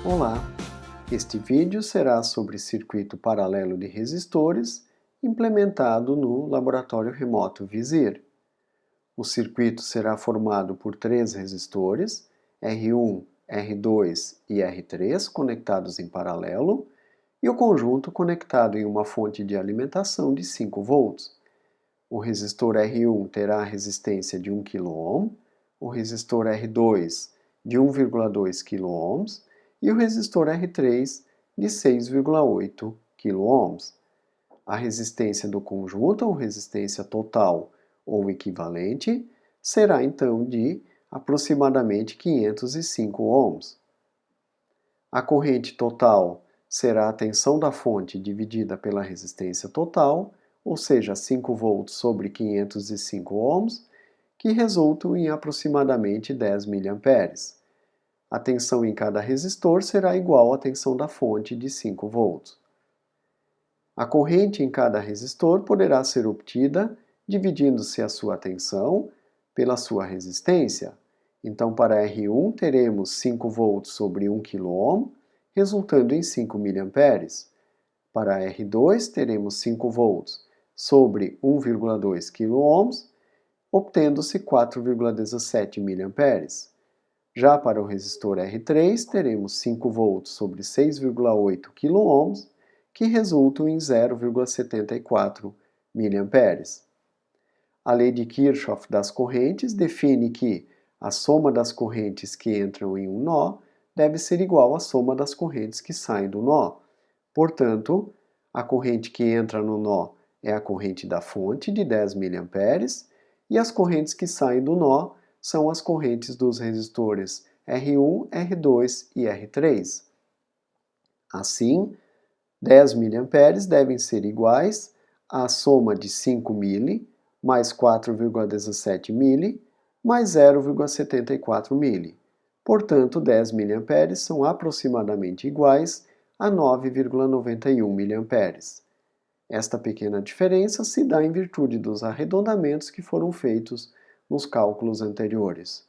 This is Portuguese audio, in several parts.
Olá! Este vídeo será sobre circuito paralelo de resistores implementado no laboratório remoto Vizir. O circuito será formado por três resistores, R1, R2 e R3, conectados em paralelo, e o conjunto conectado em uma fonte de alimentação de 5 volts. O resistor R1 terá a resistência de 1 kΩ, o resistor R2 de 1,2 kΩ e o resistor R3 de 6,8 kΩ. A resistência do conjunto, ou resistência total ou equivalente, será então de aproximadamente 505 ohms. A corrente total será a tensão da fonte dividida pela resistência total, ou seja, 5 volts sobre 505 ohms, que resultam em aproximadamente 10 mA. A tensão em cada resistor será igual à tensão da fonte de 5 volts. A corrente em cada resistor poderá ser obtida dividindo-se a sua tensão pela sua resistência. Então, para R1 teremos 5 volts sobre 1 kΩ, resultando em 5 mA. Para R2 teremos 5 volts sobre 1,2 kΩ, obtendo-se 4,17 mA. Já para o resistor R3 teremos 5 volts sobre 6,8 kΩ, que resultam em 0,74 mA. A lei de Kirchhoff das correntes define que a soma das correntes que entram em um nó deve ser igual à soma das correntes que saem do nó. Portanto, a corrente que entra no nó é a corrente da fonte, de 10 mA, e as correntes que saem do nó são as correntes dos resistores R1, R2 e R3. Assim, 10 mA devem ser iguais à soma de 5 mili mais 4,17 mili mais 0,74 mili. Portanto, 10 mA são aproximadamente iguais a 9,91 mA. Esta pequena diferença se dá em virtude dos arredondamentos que foram feitos nos cálculos anteriores.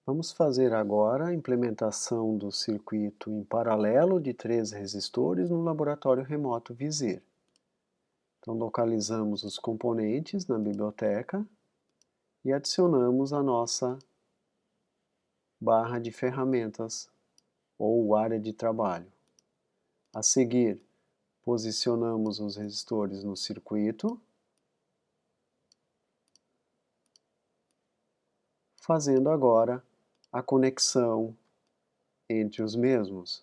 Vamos fazer agora a implementação do circuito em paralelo de três resistores no laboratório remoto Vizir. Então, localizamos os componentes na biblioteca e adicionamos a nossa barra de ferramentas ou área de trabalho. A seguir, posicionamos os resistores no circuito, fazendo agora a conexão entre os mesmos.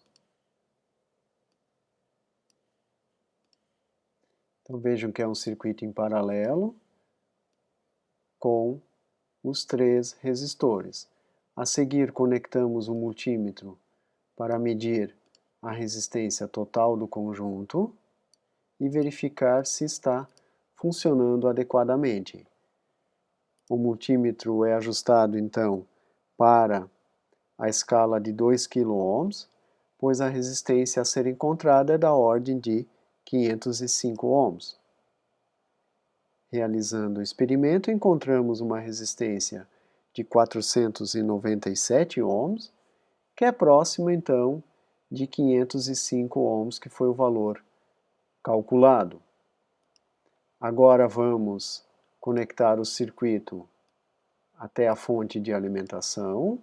Então vejam que é um circuito em paralelo com os três resistores. A seguir, conectamos o multímetro para medir a resistência total do conjunto e verificar se está funcionando adequadamente. O multímetro é ajustado então para a escala de 2 kΩ, pois a resistência a ser encontrada é da ordem de 505 ohms. Realizando o experimento, encontramos uma resistência de 497 ohms, que é próxima então de 505 ohms, que foi o valor calculado. Agora vamos conectar o circuito até a fonte de alimentação.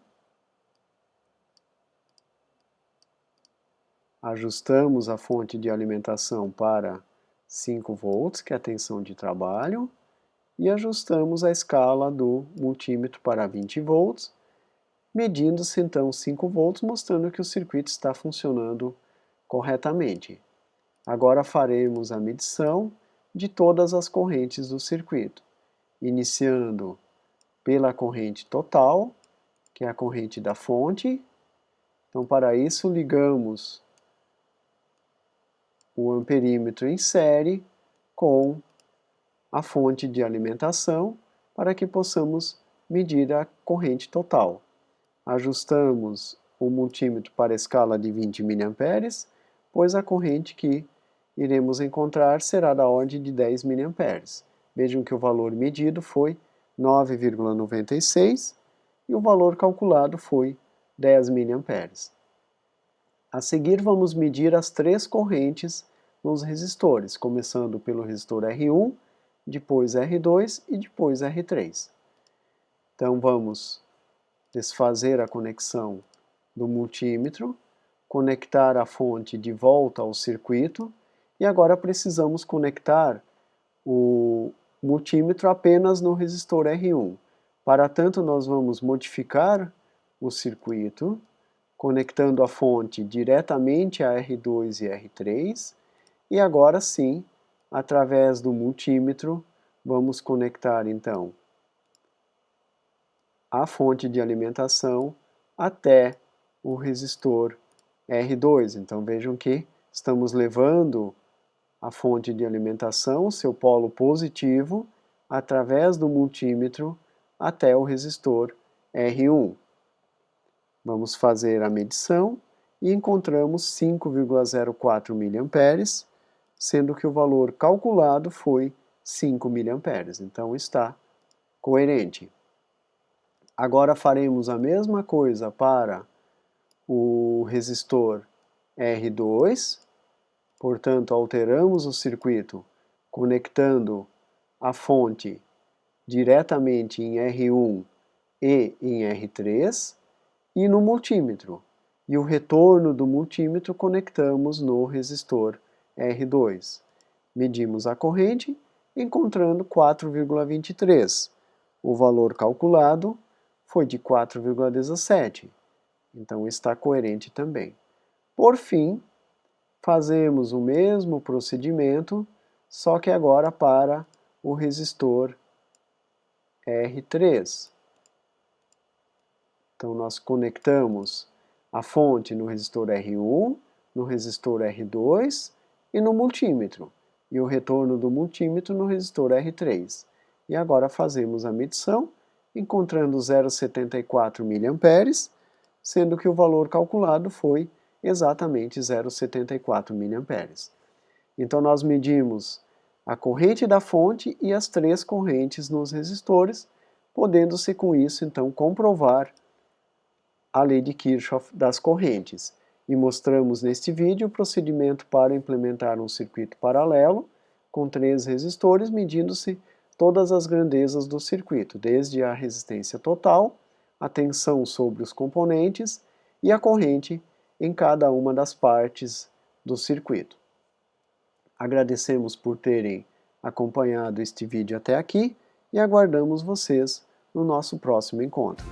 Ajustamos a fonte de alimentação para 5 volts, que é a tensão de trabalho, e ajustamos a escala do multímetro para 20 volts, medindo-se então 5 volts, mostrando que o circuito está funcionando corretamente. Agora faremos a medição de todas as correntes do circuito, iniciando pela corrente total, que é a corrente da fonte. Então, para isso, ligamos o amperímetro em série com a fonte de alimentação para que possamos medir a corrente total. Ajustamos o multímetro para a escala de 20 mA, pois a corrente que iremos encontrar será da ordem de 10 mA. Vejam que o valor medido foi 9,96 e o valor calculado foi 10 mA. A seguir, vamos medir as três correntes nos resistores, começando pelo resistor R1, depois R2 e depois R3. Então, vamos desfazer a conexão do multímetro, conectar a fonte de volta ao circuito e agora precisamos conectar o multímetro apenas no resistor R1. Para tanto, nós vamos modificar o circuito, conectando a fonte diretamente a R2 e R3, e agora sim, através do multímetro, vamos conectar então a fonte de alimentação até o resistor R2. Então vejam que estamos levando a fonte de alimentação, seu polo positivo, através do multímetro até o resistor R1. Vamos fazer a medição e encontramos 5,04 mA, sendo que o valor calculado foi 5 mA. Então está coerente. Agora faremos a mesma coisa para o resistor R2, portanto alteramos o circuito conectando a fonte diretamente em R1 e em R3 e no multímetro. E o retorno do multímetro conectamos no resistor R2. Medimos a corrente, encontrando 4,23. O valor calculado foi de 4,17. Então está coerente também. Por fim, fazemos o mesmo procedimento, só que agora para o resistor R3. Então nós conectamos a fonte no resistor R1, no resistor R2 e no multímetro, e o retorno do multímetro no resistor R3. E agora fazemos a medição, encontrando 0,74 mA, sendo que o valor calculado foi exatamente 0,74 mA. Então nós medimos a corrente da fonte e as três correntes nos resistores, podendo-se com isso então comprovar a lei de Kirchhoff das correntes. E mostramos neste vídeo o procedimento para implementar um circuito paralelo com três resistores, medindo-se todas as grandezas do circuito, desde a resistência total, a tensão sobre os componentes e a corrente em cada uma das partes do circuito. Agradecemos por terem acompanhado este vídeo até aqui e aguardamos vocês no nosso próximo encontro.